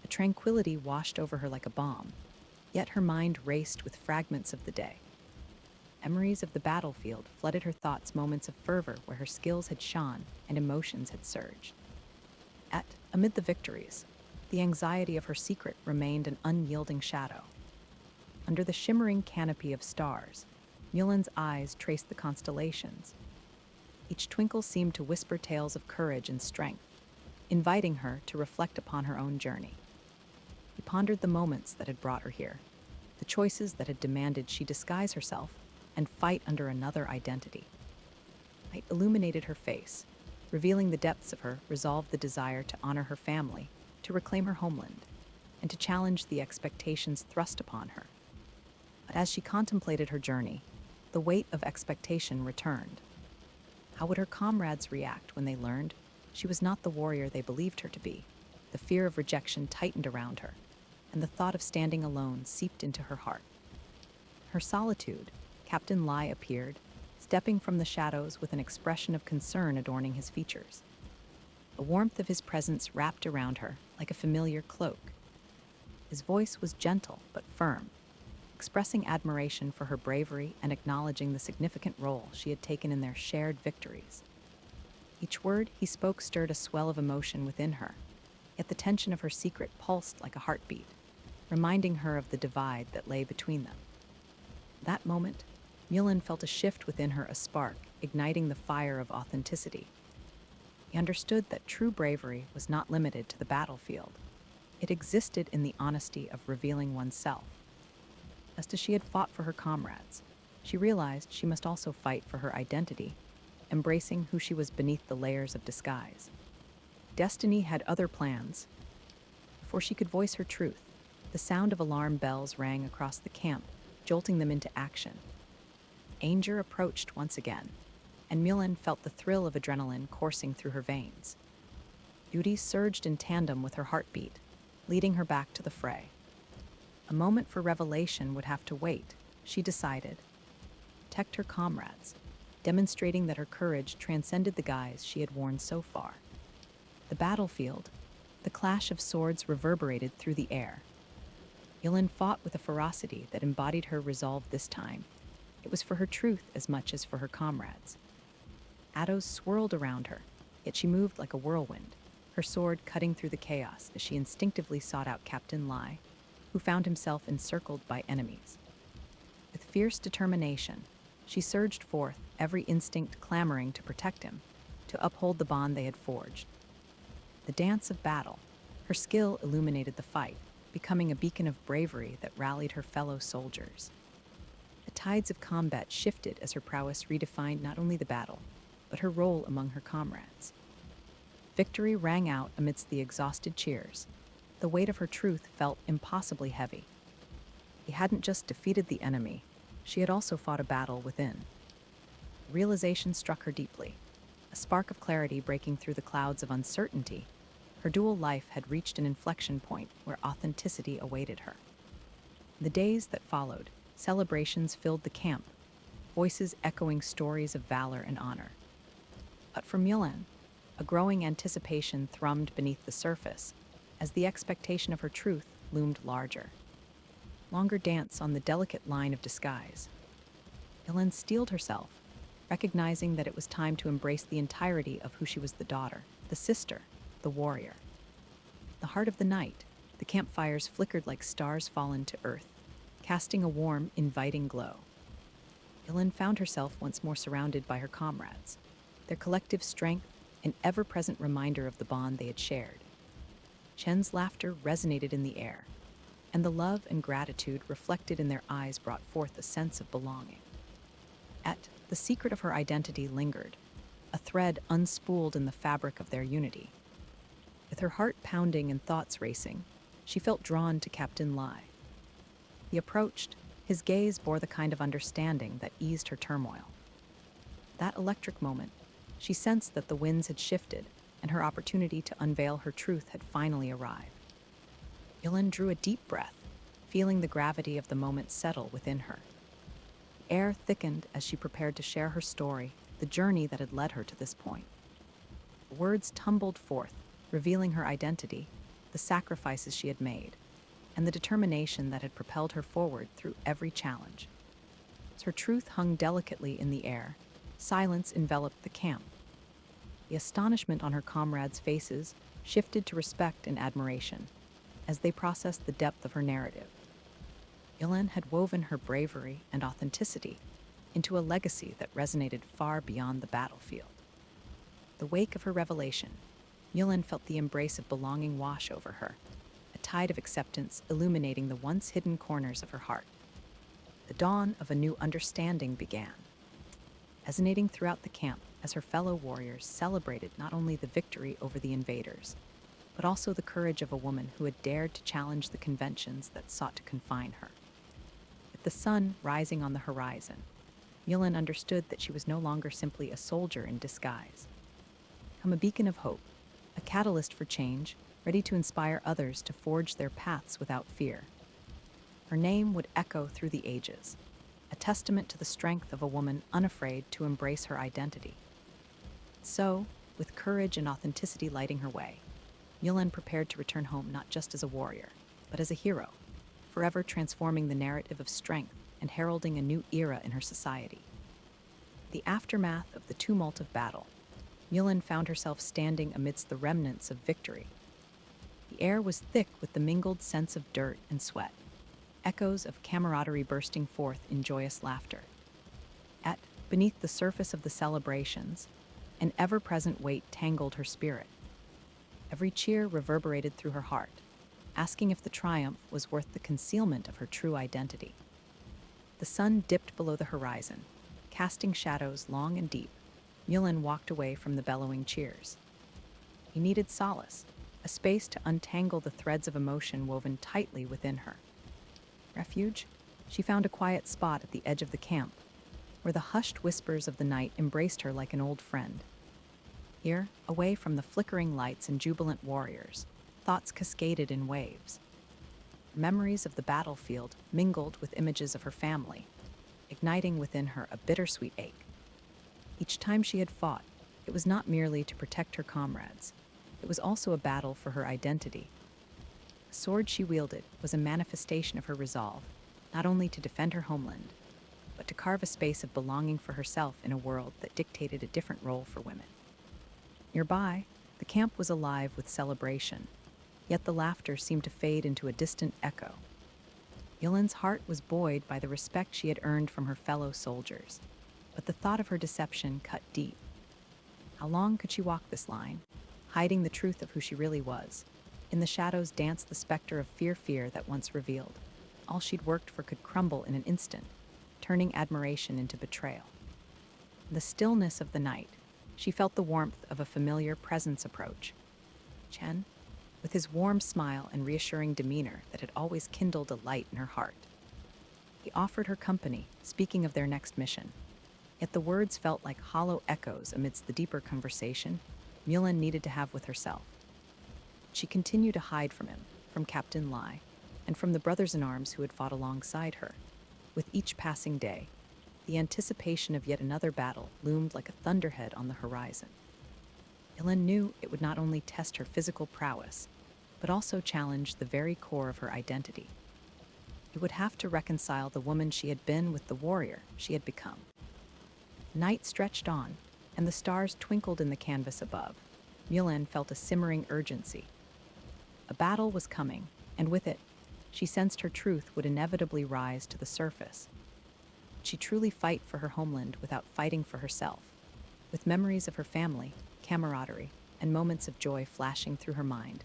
A tranquility washed over her like a balm, yet her mind raced with fragments of the day. Memories of the battlefield flooded her thoughts, moments of fervor where her skills had shone and emotions had surged. Yet, amid the victories, the anxiety of her secret remained an unyielding shadow. Under the shimmering canopy of stars, Mulan's eyes traced the constellations. Each twinkle seemed to whisper tales of courage and strength, inviting her to reflect upon her own journey. She pondered the moments that had brought her here, the choices that had demanded she disguise herself and fight under another identity. Light illuminated her face, revealing the depths of her resolve, the desire to honor her family, to reclaim her homeland, and to challenge the expectations thrust upon her. But as she contemplated her journey, the weight of expectation returned. How would her comrades react when they learned she was not the warrior they believed her to be? The fear of rejection tightened around her, and the thought of standing alone seeped into her heart. In her solitude, Captain Lai appeared, stepping from the shadows with an expression of concern adorning his features. The warmth of his presence wrapped around her like a familiar cloak. His voice was gentle but firm, expressing admiration for her bravery and acknowledging the significant role she had taken in their shared victories. Each word he spoke stirred a swell of emotion within her, yet the tension of her secret pulsed like a heartbeat, reminding her of the divide that lay between them. That moment, Mulan felt a shift within her, a spark, igniting the fire of authenticity. He understood that true bravery was not limited to the battlefield. It existed in the honesty of revealing oneself. Just as she had fought for her comrades, she realized she must also fight for her identity, embracing who she was beneath the layers of disguise. Destiny had other plans. Before she could voice her truth, the sound of alarm bells rang across the camp, jolting them into action. Danger approached once again, and Mulan felt the thrill of adrenaline coursing through her veins. Duty surged in tandem with her heartbeat, leading her back to the fray. A moment for revelation would have to wait, she decided. Protect her comrades, demonstrating that her courage transcended the guise she had worn so far. The battlefield, the clash of swords reverberated through the air. Mulan fought with a ferocity that embodied her resolve this time. It was for her truth as much as for her comrades. Arrows swirled around her, yet she moved like a whirlwind, her sword cutting through the chaos as she instinctively sought out Captain Lai, who found himself encircled by enemies. With fierce determination, she surged forth, every instinct clamoring to protect him, to uphold the bond they had forged. The dance of battle, her skill illuminated the fight, becoming a beacon of bravery that rallied her fellow soldiers. The tides of combat shifted as her prowess redefined not only the battle, but her role among her comrades. Victory rang out amidst the exhausted cheers. The weight of her truth felt impossibly heavy. She hadn't just defeated the enemy, she had also fought a battle within. Realization struck her deeply, a spark of clarity breaking through the clouds of uncertainty. Her dual life had reached an inflection point where authenticity awaited her. The days that followed, celebrations filled the camp, voices echoing stories of valor and honor. But for Mulan, a growing anticipation thrummed beneath the surface as the expectation of her truth loomed larger. Longer dance on the delicate line of disguise. Mulan steeled herself, recognizing that it was time to embrace the entirety of who she was: the daughter, the sister, the warrior. The heart of the night, the campfires flickered like stars fallen to earth, casting a warm, inviting glow. Mulan found herself once more surrounded by her comrades, their collective strength an ever-present reminder of the bond they had shared. Chen's laughter resonated in the air, and the love and gratitude reflected in their eyes brought forth a sense of belonging. Yet, the secret of her identity lingered, a thread unspooled in the fabric of their unity. With her heart pounding and thoughts racing, she felt drawn to Captain Lai. He approached, his gaze bore the kind of understanding that eased her turmoil. That electric moment, she sensed that the winds had shifted and her opportunity to unveil her truth had finally arrived. Mulan drew a deep breath, feeling the gravity of the moment settle within her. The air thickened as she prepared to share her story, the journey that had led her to this point. The words tumbled forth, revealing her identity, the sacrifices she had made, and the determination that had propelled her forward through every challenge. As her truth hung delicately in the air, silence enveloped the camp. The astonishment on her comrades' faces shifted to respect and admiration as they processed the depth of her narrative. Mulan had woven her bravery and authenticity into a legacy that resonated far beyond the battlefield. The wake of her revelation, Mulan felt the embrace of belonging wash over her, a tide of acceptance illuminating the once hidden corners of her heart. The dawn of a new understanding began, resonating throughout the camp as her fellow warriors celebrated not only the victory over the invaders, but also the courage of a woman who had dared to challenge the conventions that sought to confine her. With the sun rising on the horizon, Mulan understood that she was no longer simply a soldier in disguise. Become a beacon of hope, a catalyst for change, ready to inspire others to forge their paths without fear. Her name would echo through the ages, a testament to the strength of a woman unafraid to embrace her identity. So, with courage and authenticity lighting her way, Mulan prepared to return home not just as a warrior, but as a hero, forever transforming the narrative of strength and heralding a new era in her society. The aftermath of the tumult of battle, Mulan found herself standing amidst the remnants of victory. The air was thick with the mingled scents of dirt and sweat, echoes of camaraderie bursting forth in joyous laughter. Yet, beneath the surface of the celebrations, an ever-present weight tangled her spirit. Every cheer reverberated through her heart, asking if the triumph was worth the concealment of her true identity. The sun dipped below the horizon, casting shadows long and deep. Mulan walked away from the bellowing cheers. He needed solace, a space to untangle the threads of emotion woven tightly within her. Refuge? She found a quiet spot at the edge of the camp, where the hushed whispers of the night embraced her like an old friend. Here, away from the flickering lights and jubilant warriors, thoughts cascaded in waves. Memories of the battlefield mingled with images of her family, igniting within her a bittersweet ache. Each time she had fought, it was not merely to protect her comrades. It was also a battle for her identity. The sword she wielded was a manifestation of her resolve, not only to defend her homeland, but to carve a space of belonging for herself in a world that dictated a different role for women. Nearby, the camp was alive with celebration, yet the laughter seemed to fade into a distant echo. Mulan's heart was buoyed by the respect she had earned from her fellow soldiers, but the thought of her deception cut deep. How long could she walk this line, hiding the truth of who she really was? In the shadows danced the specter of fear that once revealed. All she'd worked for could crumble in an instant, turning admiration into betrayal. In the stillness of the night, she felt the warmth of a familiar presence approach. Chen, with his warm smile and reassuring demeanor that had always kindled a light in her heart. He offered her company, speaking of their next mission. Yet the words felt like hollow echoes amidst the deeper conversation Mulan needed to have with herself. She continued to hide from him, from Captain Lai, and from the brothers-in-arms who had fought alongside her. With each passing day, the anticipation of yet another battle loomed like a thunderhead on the horizon. Mulan knew it would not only test her physical prowess, but also challenge the very core of her identity. It would have to reconcile the woman she had been with the warrior she had become. Night stretched on, and the stars twinkled in the canvas above. Mulan felt a simmering urgency. A battle was coming, and with it, she sensed her truth would inevitably rise to the surface. Would she truly fight for her homeland without fighting for herself? With memories of her family, camaraderie, and moments of joy flashing through her mind,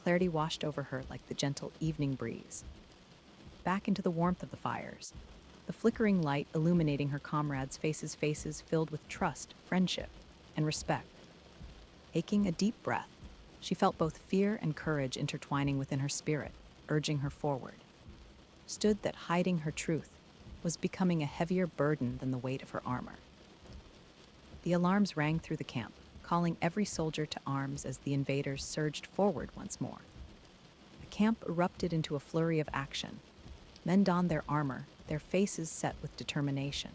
clarity washed over her like the gentle evening breeze. Back into the warmth of the fires, the flickering light illuminating her comrades' faces filled with trust, friendship, and respect. Taking a deep breath, she felt both fear and courage intertwining within her spirit, urging her forward. Stood that hiding her truth was becoming a heavier burden than the weight of her armor. The alarms rang through the camp, calling every soldier to arms as the invaders surged forward once more. The camp erupted into a flurry of action. Men donned their armor, their faces set with determination.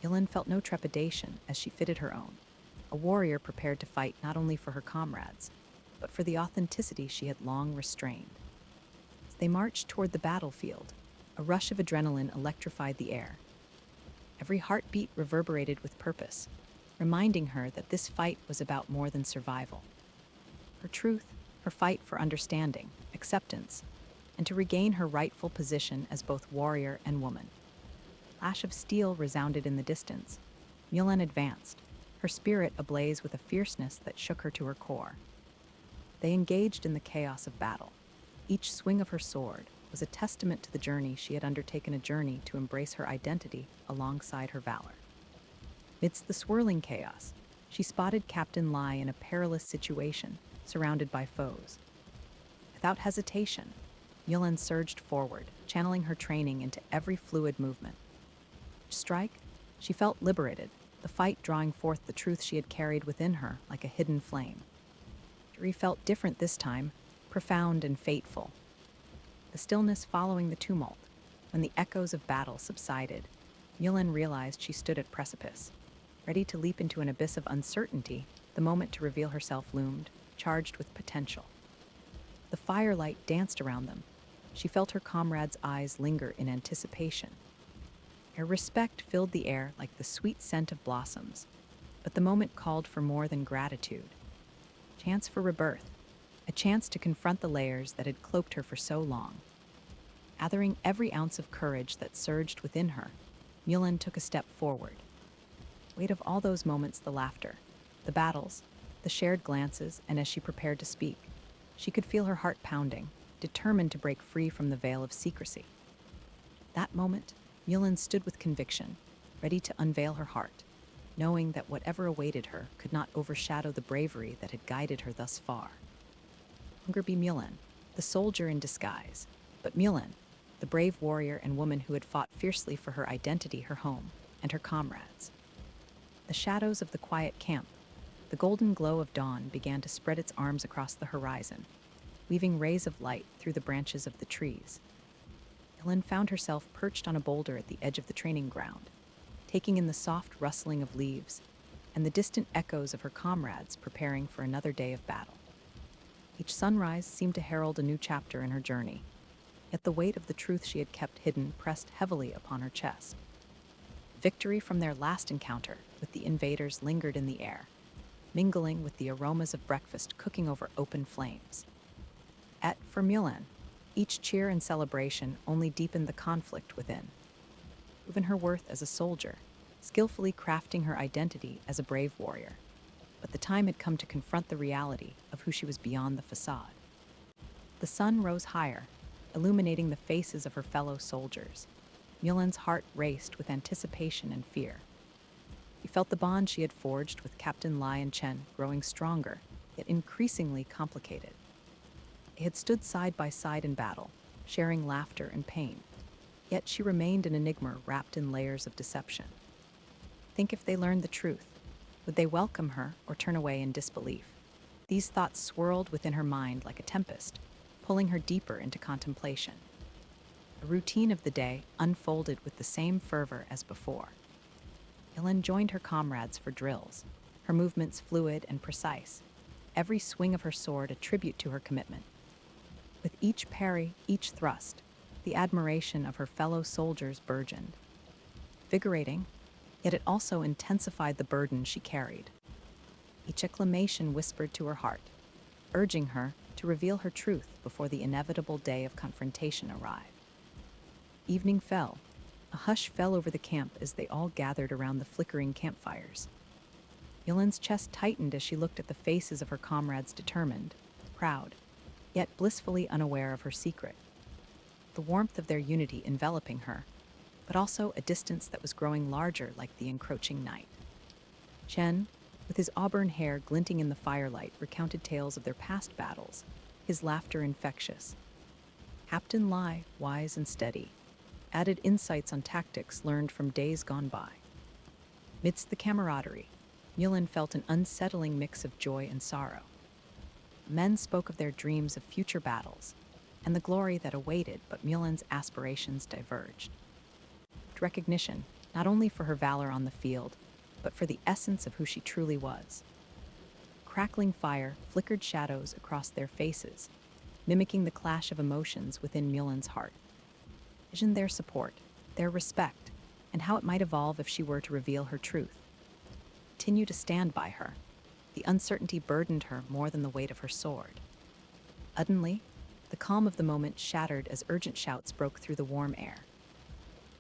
Mulan felt no trepidation as she fitted her own, a warrior prepared to fight not only for her comrades, but for the authenticity she had long restrained. As they marched toward the battlefield, a rush of adrenaline electrified the air. Every heartbeat reverberated with purpose, reminding her that this fight was about more than survival. Her truth, her fight for understanding, acceptance, and to regain her rightful position as both warrior and woman. A flash of steel resounded in the distance. Mulan advanced, her spirit ablaze with a fierceness that shook her to her core. They engaged in the chaos of battle. Each swing of her sword was a testament to the journey she had undertaken, a journey to embrace her identity alongside her valor. Amidst the swirling chaos, she spotted Captain Lai in a perilous situation, surrounded by foes. Without hesitation, Mulan surged forward, channeling her training into every fluid movement. Each strike, she felt liberated, the fight drawing forth the truth she had carried within her like a hidden flame. Victory felt different this time, profound and fateful. The stillness following the tumult, when the echoes of battle subsided, Mulan realized she stood at precipice. Ready to leap into an abyss of uncertainty, the moment to reveal herself loomed, charged with potential. The firelight danced around them. She felt her comrades' eyes linger in anticipation. Her respect filled the air like the sweet scent of blossoms, But the moment called for more than gratitude. Chance for rebirth, a chance to confront the layers that had cloaked her for so long. Gathering every ounce of courage that surged within her, Mulan took a step forward. Weight of all those moments, the laughter, the battles, the shared glances, and as she prepared to speak, she could feel her heart pounding, determined to break free from the veil of secrecy. That moment, Mulan stood with conviction, ready to unveil her heart, knowing that whatever awaited her could not overshadow the bravery that had guided her thus far. Longer be Mulan, the soldier in disguise, but Mulan, the brave warrior and woman who had fought fiercely for her identity, her home, and her comrades. The shadows of the quiet camp, the golden glow of dawn began to spread its arms across the horizon, weaving rays of light through the branches of the trees. Mulan found herself perched on a boulder at the edge of the training ground, taking in the soft rustling of leaves and the distant echoes of her comrades preparing for another day of battle. Each sunrise seemed to herald a new chapter in her journey, yet the weight of the truth she had kept hidden pressed heavily upon her chest. Victory from their last encounter with the invaders lingered in the air, mingling with the aromas of breakfast cooking over open flames. Yet, for Mulan, each cheer and celebration only deepened the conflict within. Proven her worth as a soldier, skillfully crafting her identity as a brave warrior. But the time had come to confront the reality of who she was beyond the facade. The sun rose higher, illuminating the faces of her fellow soldiers. Mulan's heart raced with anticipation and fear. She felt the bond she had forged with Captain Lai and Chen growing stronger, yet increasingly complicated. They had stood side by side in battle, sharing laughter and pain. Yet she remained an enigma wrapped in layers of deception. Think if they learned the truth, would they welcome her or turn away in disbelief? These thoughts swirled within her mind like a tempest, pulling her deeper into contemplation. The routine of the day unfolded with the same fervor as before. Mulan joined her comrades for drills, her movements fluid and precise, every swing of her sword a tribute to her commitment. With each parry, each thrust, the admiration of her fellow soldiers burgeoned. Invigorating, yet it also intensified the burden she carried. Each acclamation whispered to her heart, urging her to reveal her truth before the inevitable day of confrontation arrived. Evening fell. A hush fell over the camp as they all gathered around the flickering campfires. Mulan's chest tightened as she looked at the faces of her comrades, determined, proud, yet blissfully unaware of her secret. The warmth of their unity enveloping her, but also a distance that was growing larger like the encroaching night. Chen, with his auburn hair glinting in the firelight, recounted tales of their past battles, his laughter infectious. Captain Lai, wise and steady, added insights on tactics learned from days gone by. Amidst the camaraderie, Mulan felt an unsettling mix of joy and sorrow. Men spoke of their dreams of future battles and the glory that awaited, but Mulan's aspirations diverged. Recognition, not only for her valor on the field, but for the essence of who she truly was. Crackling fire flickered shadows across their faces, mimicking the clash of emotions within Mulan's heart. Visioned their support, their respect, and how it might evolve if she were to reveal her truth. Continue to stand by her. The uncertainty burdened her more than the weight of her sword. Suddenly, the calm of the moment shattered as urgent shouts broke through the warm air.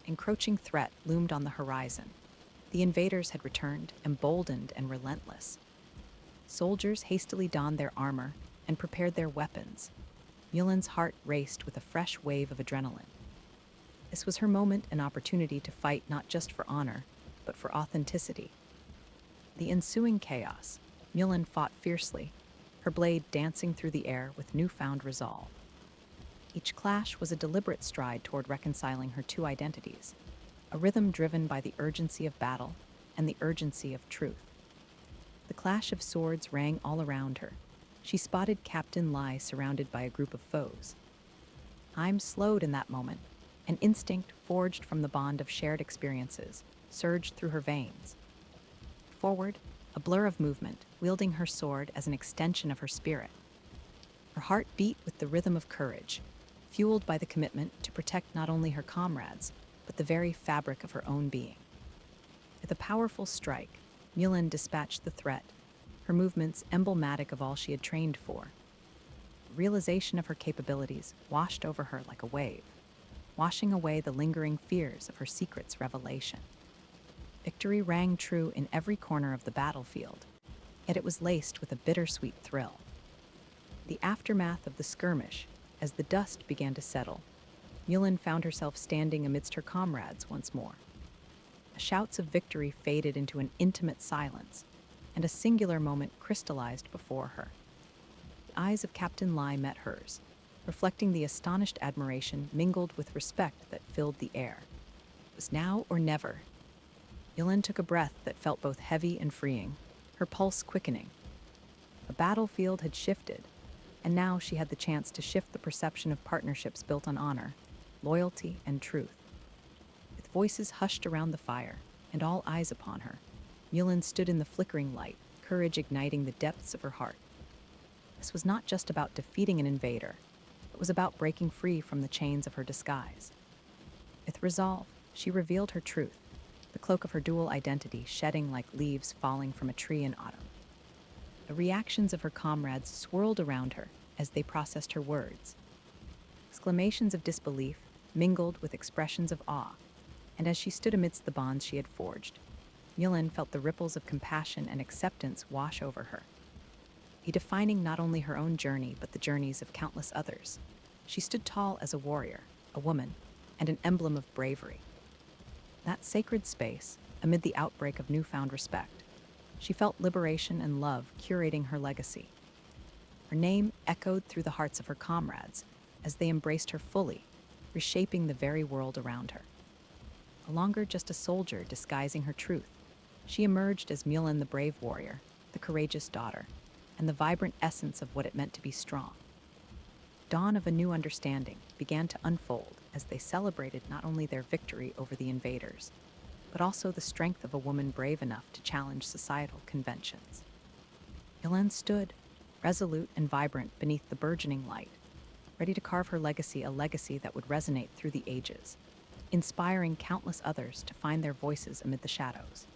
Encroaching threat loomed on the horizon. The invaders had returned, emboldened and relentless. Soldiers hastily donned their armor and prepared their weapons. Mulan's heart raced with a fresh wave of adrenaline. This was her moment and opportunity to fight not just for honor, but for authenticity. The ensuing chaos, Mulan fought fiercely, her blade dancing through the air with newfound resolve. Each clash was a deliberate stride toward reconciling her two identities, a rhythm driven by the urgency of battle and the urgency of truth. The clash of swords rang all around her. She spotted Captain Lai surrounded by a group of foes. Time slowed in that moment. An instinct forged from the bond of shared experiences surged through her veins. Forward, a blur of movement, wielding her sword as an extension of her spirit. Her heart beat with the rhythm of courage, fueled by the commitment to protect not only her comrades, but the very fabric of her own being. With a powerful strike, Mulan dispatched the threat, her movements emblematic of all she had trained for. The realization of her capabilities washed over her like a wave, washing away the lingering fears of her secret's revelation. Victory rang true in every corner of the battlefield, yet it was laced with a bittersweet thrill. The aftermath of the skirmish, as the dust began to settle, Mulan found herself standing amidst her comrades once more. The shouts of victory faded into an intimate silence, and a singular moment crystallized before her. The eyes of Captain Lai met hers, reflecting the astonished admiration mingled with respect that filled the air. It was now or never. Mulan took a breath that felt both heavy and freeing, her pulse quickening. The battlefield had shifted, and now she had the chance to shift the perception of partnerships built on honor, loyalty, and truth. With voices hushed around the fire and all eyes upon her, Mulan stood in the flickering light, courage igniting the depths of her heart. This was not just about defeating an invader, it was about breaking free from the chains of her disguise. With resolve, she revealed her truth, the cloak of her dual identity shedding like leaves falling from a tree in autumn. The reactions of her comrades swirled around her as they processed her words. Exclamations of disbelief mingled with expressions of awe, and as she stood amidst the bonds she had forged, Mulan felt the ripples of compassion and acceptance wash over her. Defining not only her own journey but the journeys of countless others, she stood tall as a warrior, a woman, and an emblem of bravery. That sacred space, amid the outbreak of newfound respect, she felt liberation and love curating her legacy. Her name echoed through the hearts of her comrades as they embraced her fully, reshaping the very world around her. No longer just a soldier disguising her truth, she emerged as Mulan the brave warrior, the courageous daughter, and the vibrant essence of what it meant to be strong. Dawn of a new understanding began to unfold as they celebrated not only their victory over the invaders, but also the strength of a woman brave enough to challenge societal conventions. Mulan stood, resolute and vibrant beneath the burgeoning light, ready to carve her legacy, a legacy that would resonate through the ages, inspiring countless others to find their voices amid the shadows.